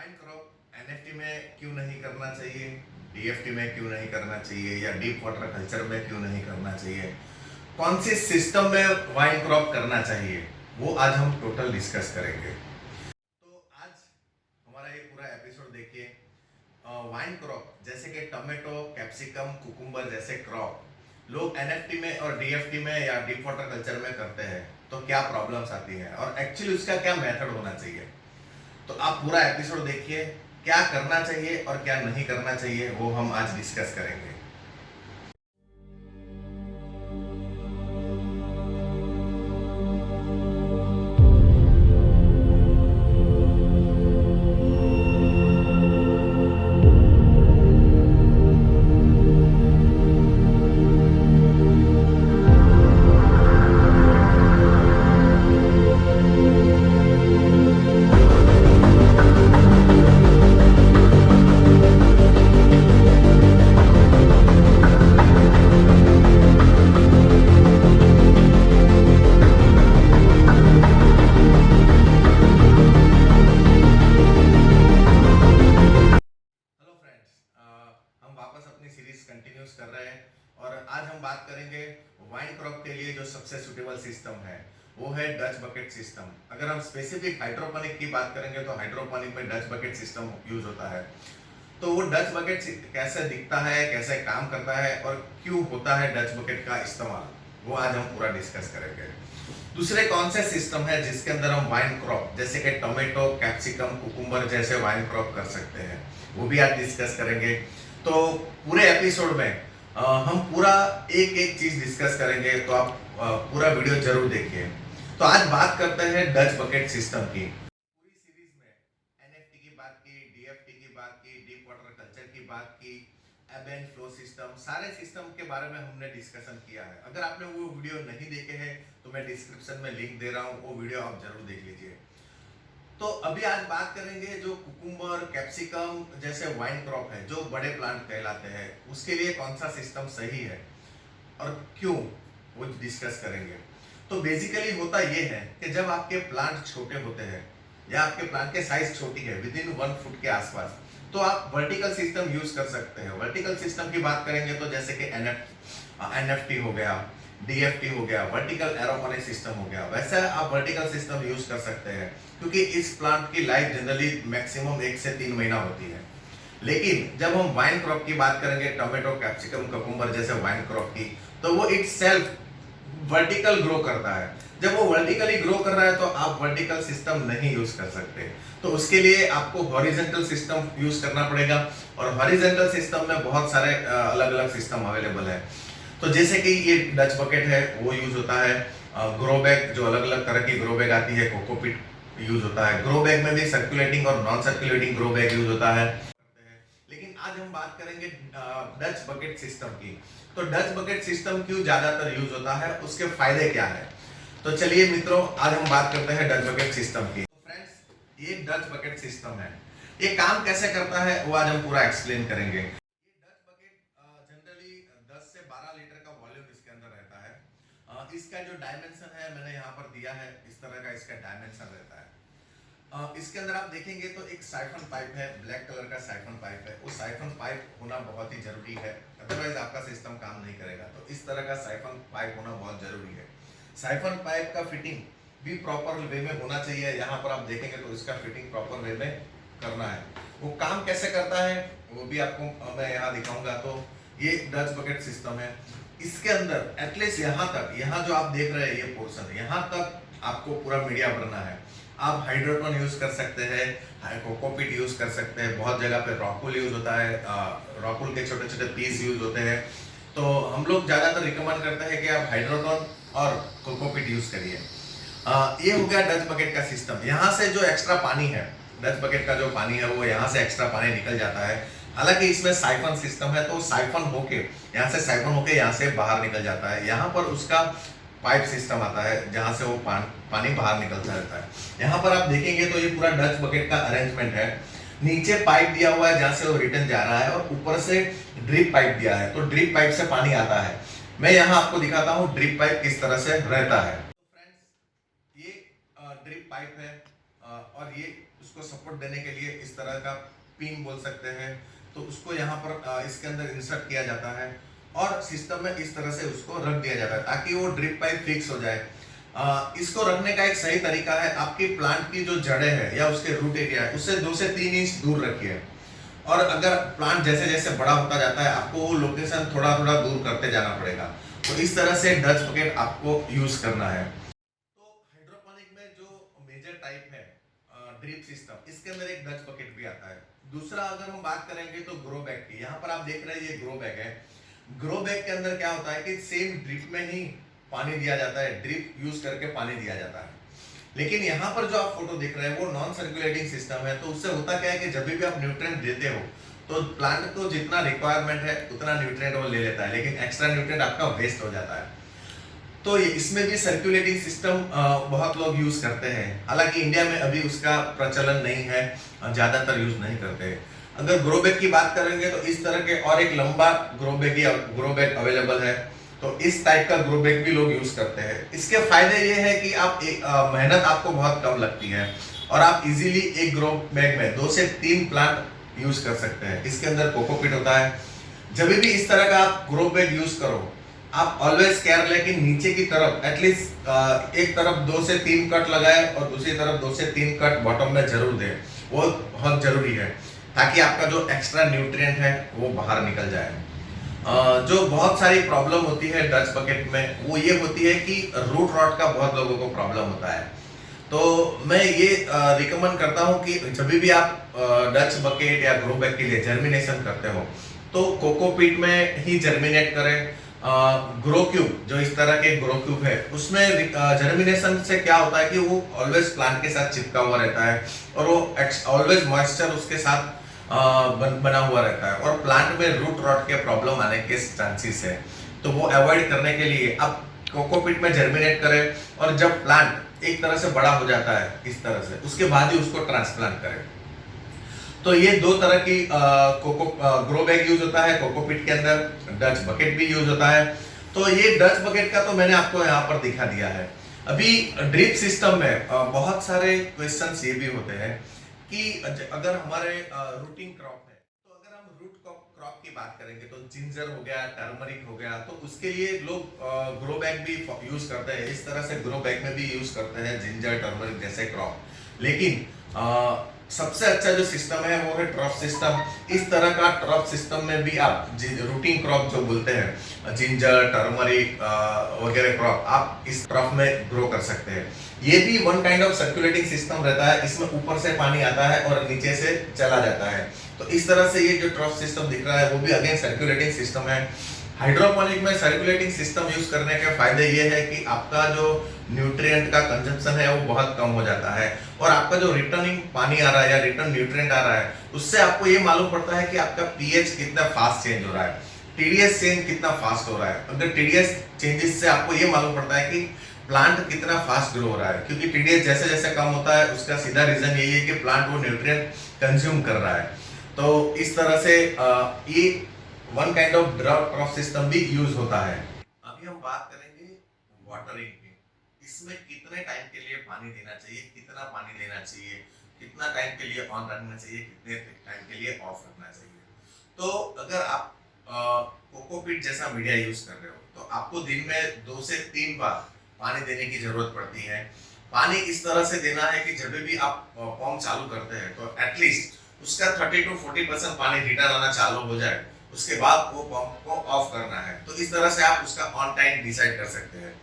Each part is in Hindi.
वाइन क्रॉप एनएफटी में क्यों नहीं करना चाहिए, डीएफटी में क्यों नहीं करना चाहिए, या डीप वाटर कल्चर में क्यों नहीं करना चाहिए, कौन सी सिस्टम में वाइन क्रॉप करना चाहिए, वो आज हम टोटल डिस्कस करेंगे। तो आज हमारा ये पूरा एपिसोड देखिए। वाइन क्रॉप जैसे कि टोमेटो, कैप्सिकम, कुकुम्बर जैसे क्रॉप लोग एनएफटी में और डीएफटी में या डीप वाटर कल्चर में करते हैं, तो क्या प्रॉब्लम्स आती है और एक्चुअली उसका क्या मेथड होना चाहिए। तो आप पूरा एपिसोड देखिए, क्या करना चाहिए और क्या नहीं करना चाहिए वो हम आज डिस्कस करेंगे। हेलो फ्रेंड्स, हम वापस अपनी सीरीज कंटिन्यूस कर रहे हैं और आज हम बात करेंगे वाइन क्रॉप के लिए जो सबसे सुटेबल सिस्टम है वो है डच बकेट सिस्टम। अगर हम स्पेसिफिक हाइड्रोपोनिक की बात करेंगे तो हाइड्रोपोनिक में डच बकेट सिस्टम यूज होता है। तो वो डच बकेट कैसे दिखता है, कैसे काम करता है और क्यों होता है डच बकेट का इस्तेमाल, वो आज हम पूरा डिस्कस करेंगे। दूसरे कौन से सिस्टम है जिसके अंदर हम वाइन क्रॉप जैसे कि टोमेटो, कैप्सिकम, कुकुम्बर जैसे वाइन क्रॉप कर सकते हैं, वो भी आज डिस्कस करेंगे। तो पूरे एपिसोड में हम पूरा एक एक चीज डिस्कस करेंगे, तो आप पूरा वीडियो जरूर देखिए। तो आज बात करते हैं डच बकेट सिस्टम की। पूरी सीरीज में एनएफटी की बात की, डीएफटी की बात की, डीप वाटर कल्चर की बात की, एब एंड फ्लो सिस्टम, सारे सिस्टम के बारे में हमने डिस्कशन किया है। अगर आपने वो वीडियो नहीं देखे हैं तो मैं डिस्क्रिप्शन में लिंक दे रहा हूँ, वो वीडियो आप जरूर देख लीजिए। तो अभी आज बात करेंगे जो कुकुम्बर, कैप्सिकम जैसे वाइन क्रॉप है जो बड़े प्लांट कहलाते हैं, उसके लिए कौन सा सिस्टम सही है और क्यों, वो डिस्कस करेंगे। तो बेसिकली होता ये है कि जब आपके प्लांट छोटे होते हैं या आपके प्लांट के साइज छोटी है विद इन 1 फुट के आसपास, तो आप वर्टिकल सिस्टम यूज कर सकते हैं। वर्टिकल सिस्टम की बात करेंगे तो जैसे कि एनएफटी हो गया, डीएफटी हो गया, वर्टिकल एरोपोनिक सिस्टम हो गया, वैसे आप वर्टिकल सिस्टम यूज कर सकते हैं क्योंकि इस प्लांट की लाइफ जनरली मैक्सिमम 1 से 3 महीना होती है। लेकिन जब हम वाइन क्रॉप की बात करेंगे, टोमेटो, कैप्सिकम, कुकुम्बर जैसे वाइन क्रॉप की, तो वो इट सेल्फ वर्टिकल ग्रो करता है। जब वो वर्टिकली ग्रो कर रहा है तो आप वर्टिकल सिस्टम नहीं यूज कर सकते, तो उसके लिए आपको हॉरिजॉन्टल सिस्टम यूज करना पड़ेगा। और हॉरिजॉन्टल सिस्टम में बहुत सारे अलग अलग सिस्टम अवेलेबल है। तो जैसे कि ये डच बकेट है वो यूज होता है, ग्रो बैग जो अलग अलग तरह की ग्रो बैग आती है, कोकोपीट यूज होता है, ग्रो बैग में भी सर्कुलेटिंग और non circulating grow bag use होता है। लेकिन आज हम बात करेंगे डच बकेट सिस्टम की। तो डच बकेट सिस्टम क्यों ज्यादातर यूज होता है, उसके फायदे क्या है। तो चलिए मित्रों, आज हम बात करते हैं डच बकेट सिस्टम की। तो फ्रेंड्स, ये डच बकेट सिस्टम है, ये काम कैसे करता है वो आज हम पूरा एक्सप्लेन करेंगे। ये डच बकेट जनरली 10 से 12 लीटर का वॉल्यूम इसके अंदर रहता है। इसका जो डायमेंशन है मैंने यहाँ पर दिया है, इस तरह का इसका डायमेंशन रहता है। इसके अंदर आप देखेंगे तो एक साइफन पाइप है, ब्लैक कलर का साइफन पाइप है। वो साइफन पाइप होना बहुत ही जरूरी है, अदरवाइज आपका सिस्टम काम नहीं करेगा। तो इस तरह का साइफन पाइप होना बहुत जरूरी है। साइफन पाइप का फिटिंग भी प्रॉपर वे में होना चाहिए। यहाँ पर आप देखेंगे तो इसका फिटिंग प्रॉपर वे में करना है। वो काम कैसे करता है वो भी आपको मैं यहाँ दिखाऊंगा। तो ये डच बकेट सिस्टम है, इसके अंदर एटलीस्ट यहाँ तक, यहाँ जो आप देख रहे हैं ये पोर्शन, यहाँ तक आपको पूरा मीडिया भरना है। आप हाइड्रोटोन यूज कर सकते हैं, कोकोपीट यूज कर सकते हैं, बहुत जगह पे रॉकुल यूज होता है, रॉकुल के छोटे छोटे पीस यूज होते हैं। तो हम लोग ज्यादातर रिकमेंड करते हैं कि आप हाइड्रोटोन और कोकोपीट यूज करिए। ये हो गया डच बकेट का सिस्टम। यहाँ से जो एक्स्ट्रा पानी है, डच बकेट का जो पानी है वो यहाँ से एक्स्ट्रा पानी निकल जाता है। हालांकि इसमें साइफन सिस्टम है, तो साइफन होके यहाँ से साइफन होके यहाँ से बाहर निकल जाता है। यहाँ पर उसका पाइप सिस्टम आता है जहां से वो पानी बाहर निकलता रहता है। यहाँ पर आप देखेंगे तो ये पूरा डच बकेट का अरेंजमेंट है। नीचे पाइप दिया हुआ है जहां से वो रिटर्न जा रहा है और ऊपर से ड्रिप पाइप दिया है, तो ड्रिप पाइप से पानी आता है। मैं यहाँ आपको दिखाता हूँ ड्रिप पाइप किस तरह से रहता है। तो फ्रेंड्स, ये ड्रिप पाइप है और ये उस उसको सपोर्ट देने के लिए इस तरह का पिन बोल सकते हैं, तो उसको यहाँ पर इसके अंदर इंसर्ट किया जाता है और सिस्टम में इस तरह से उसको रख दिया जाता है ताकि वो ड्रिप पाइप फिक्स हो जाए। इसको रखने का एक सही तरीका है, आपकी प्लांट की जो जड़ें है या उसके रूट एरिया है उससे 2 से 3 इंच दूर रखिए। और अगर प्लांट जैसे जैसे बड़ा होता जाता है आपको वो लोकेशन थोड़ा थोड़ा दूर करते जाना पड़ेगा। तो इस तरह से डच बकेट आपको यूज करना है। तो हाइड्रोपोनिक में जो मेजर टाइप है ड्रिप सिस्टम, इसके अंदर एक डच बकेट भी आता है। दूसरा अगर हम बात करेंगे तो ग्रो बैग की, यहाँ पर आप देख रहे हैं ये ग्रो बैग है। ग्रो बैग के अंदर क्या होता है कि सेम ड्रिप में ही पानी दिया जाता है, ड्रिप यूज करके पानी दिया जाता है। लेकिन यहाँ पर जो आप फोटो देख रहे हैं वो नॉन सर्कुलेटिंग सिस्टम है। तो उससे होता क्या है कि जब भी आप न्यूट्रिएंट देते हो तो प्लांट को जितना रिक्वायरमेंट है उतना न्यूट्रिएंट वो ले लेता है, लेकिन एक्स्ट्रा न्यूट्रिएंट आपका वेस्ट हो जाता है। तो इसमें भी सर्कुलेटिंग सिस्टम बहुत लोग यूज करते हैं, हालांकि इंडिया में अभी उसका प्रचलन नहीं है, ज्यादातर यूज नहीं करते। अगर ग्रो बैग की बात करेंगे तो इस तरह के और एक लंबा ग्रो बैग अवेलेबल है। तो इस टाइप का ग्रो बैग भी लोग यूज करते हैं। इसके फायदे ये है कि आप मेहनत आपको बहुत कम लगती है और आप इजीली एक ग्रो बैग में 2 से 3 प्लांट यूज कर सकते हैं। इसके अंदर कोकोपीट होता है। जब भी इस तरह का आप ग्रो बैग यूज करो, आप ऑलवेज केयर लें कि नीचे की तरफ एटलीस्ट एक तरफ 2 से 3 कट लगाए और दूसरी तरफ 2 से 3 कट बॉटम में जरूर दें। वो बहुत जरूरी है ताकि आपका जो एक्स्ट्रा न्यूट्रिएंट है वो बाहर निकल जाए। जो बहुत सारी प्रॉब्लम होती है डच बकेट में वो ये होती है कि रूट रॉट का बहुत लोगों को प्रॉब्लम होता है। तो मैं ये रिकमेंड करता हूँ कि जब भी आप डच बकेट या ग्रो बैग के लिए जर्मिनेशन करते हो तो कोकोपीट में ही जर्मिनेट करें। ग्रो क्यूब जो इस तरह के ग्रो क्यूब है उसमें जर्मिनेशन से क्या होता है कि वो ऑलवेज प्लांट के साथ चिपका हुआ रहता है और वो ऑलवेज मॉइस्चर उसके साथ बना हुआ रहता है और प्लांट में रूट रॉट के प्रॉब्लम आने के चांसेस है। तो वो अवॉइड करने के लिए आप कोकोपीट में जर्मिनेट करें और जब प्लांट एक तरह से बड़ा हो जाता है इस तरह से उसके बाद ही उसको ट्रांसप्लांट करें। तो ये 2 तरह की ग्रो बैग यूज होता है कोकोपीट के अंदर, डच बकेट भी यूज होता है। तो ये डच बकेट का तो मैंने आपको यहाँ पर दिखा दिया है। अभी ड्रिप सिस्टम में बहुत सारे क्वेश्चंस ये भी होते हैं कि अगर हमारे रूटिंग क्रॉप है तो अगर हम रूट क्रॉप की बात करेंगे तो जिंजर हो गया, टर्मरिक हो गया, तो उसके लिए लोग ग्रो बैग भी यूज करते हैं। इस तरह से ग्रो बैग में भी यूज करते हैं जिंजर टर्मरिक जैसे क्रॉप। लेकिन सबसे अच्छा जो सिस्टम है वो है ट्रफ सिस्टम। इस तरह का ट्रफ सिस्टम में भी आप रूटिंग क्रॉप जो बोलते हैं जिंजर टर्मरिक वगैरह क्रॉप आप इस ट्रफ में ग्रो कर सकते हैं। ये भी one kind of circulating system रहता है, इसमें ऊपर से पानी आता है और नीचे से चला जाता है। तो इस तरह से ये जो ट्रफ सिस्टम दिख रहा है वो भी अगेन सर्कुलेटिंग सिस्टम है। हाइड्रोपोनिक में सर्कुलेटिंग सिस्टम यूज करने के फायदे ये है कि आपका जो न्यूट्रिएंट का कंजम्पशन है वो बहुत कम हो जाता है और आपका जो रिटर्निंग पानी आ रहा है या रिटर्न न्यूट्रिएंट आ रहा है उससे आपको ये मालूम पड़ता है कि आपका पीएच कितना फास्ट चेंज हो रहा है, टीडीएस चेंज कितना फास्ट हो रहा है। अगर टीडीएस चेंजेस से आपको ये मालूम पड़ता है कि प्लांट कितना फास्ट ग्रो हो रहा है, क्योंकि टीडीएस जैसे जैसे कम होता है उसका सीधा रीजन यही है कि प्लांट वो न्यूट्रिएंट कंज्यूम कर रहा है। तो इस तरह से ये one kind of drop system भी यूज होता है। अभी हम बात करेंगे वाटरिंग की। इसमें कितने टाइम के लिए पानी देना चाहिए, कितना पानी देना चाहिए, कितना टाइम के लिए ऑन रखना चाहिए, कितने टाइम के लिए ऑफ रखना चाहिए। तो अगर आप कोकोपीट जैसा मीडिया यूज कर रहे हो तो आपको दिन में 2 से 3 बार पानी देने की जरूरत पड़ती है। पानी इस तरह से देना है कि जब भी आप पंप चालू करते हैं तो एटलीस्ट उसका 30 to 40% पानी रिटर्न आना चालू हो जाए, उसके बाद वो पंप को ऑफ करना है। तो इस तरह से आप उसका ऑन टाइम डिसाइड कर सकते हैं।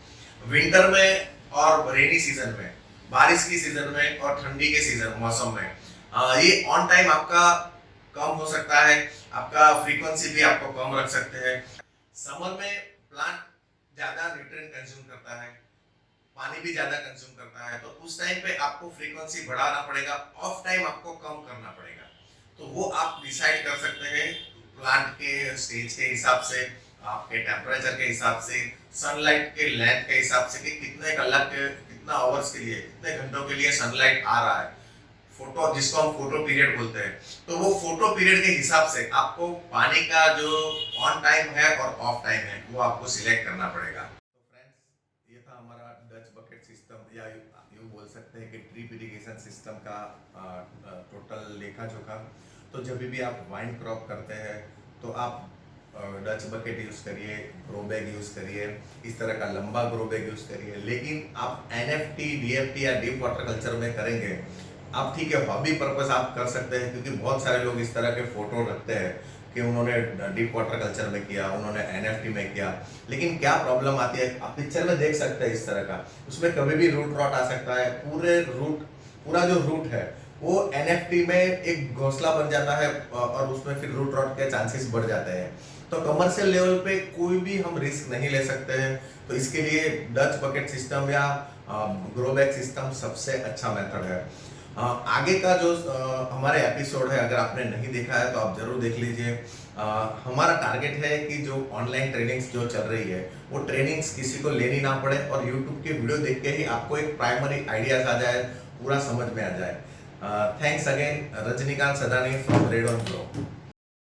विंटर में और रेनी सीजन में, बारिश की सीजन में और ठंडी के सीजन मौसम में ये ऑन टाइम आपका कम हो सकता है, आपका फ्रीक्वेंसी भी आपको कम रख सकते हैं। समर में प्लांट ज्यादा न्यूट्रिएंट कंज्यूम करता है, पानी भी ज्यादा कंज्यूम करता है, तो उस टाइम पे आपको फ्रीक्वेंसी बढ़ाना पड़ेगा, ऑफ टाइम आपको कम करना पड़ेगा। तो वो आप डिसाइड कर सकते हैं प्लांट के स्टेज के हिसाब से, आपके टेम्परेचर के हिसाब से, सनलाइट के लेंथ के हिसाब से कि कितने कलाक के, कितना आवर्स के लिए, कितने घंटों के लिए सनलाइट आ रहा है, फोटो जिसको हम फोटो पीरियड बोलते हैं। तो वो फोटो पीरियड के हिसाब से आपको पानी का जो ऑन टाइम है और ऑफ टाइम है वो आपको सिलेक्ट करना पड़ेगा। तो फ्रेंड्स, ये था हमारा डच बकेट सिस्टम या यूँ बोल सकते हैं कि ड्रिप इरिगेशन सिस्टम का टोटल लेखा जोखा। तो जब भी आप वाइन क्रॉप करते हैं तो आप डच बकेट यूज़ करिए, ग्रो बैग यूज़ करिए, इस तरह का लंबा ग्रो बैग यूज़ करिए। लेकिन आप एनएफटी, डीएफटी या डीप वाटर कल्चर में करेंगे, आप ठीक है हॉबी पर्पस आप कर सकते हैं, क्योंकि बहुत सारे लोग इस तरह के फोटो रखते हैं कि उन्होंने डीप वाटर कल्चर में किया, उन्होंने एनएफटी में किया। लेकिन क्या प्रॉब्लम आती है, आप पिक्चर में देख सकते हैं इस तरह का, उसमें कभी भी रूट रॉट आ सकता है। पूरा जो रूट है वो एनएफटी में एक घोंसला बन जाता है और उसमें फिर रूट रॉट के चांसेस बढ़ जाते हैं। तो कमर्शियल लेवल पे कोई भी हम रिस्क नहीं ले सकते हैं। तो इसके लिए डच बकेट सिस्टम या ग्रो बैग सिस्टम सबसे अच्छा मेथड है। आगे का जो हमारे एपिसोड है, अगर आपने नहीं देखा है तो आप जरूर देख लीजिए। हमारा टारगेट है कि जो ऑनलाइन ट्रेनिंग्स जो चल रही है वो ट्रेनिंग्स किसी को लेनी ना पड़े और यूट्यूब के वीडियो देख के ही आपको एक प्राइमरी आइडियाज आ जाए, पूरा समझ में आ जाए। Thanks again, Rajinikanth Sadani from red on grow.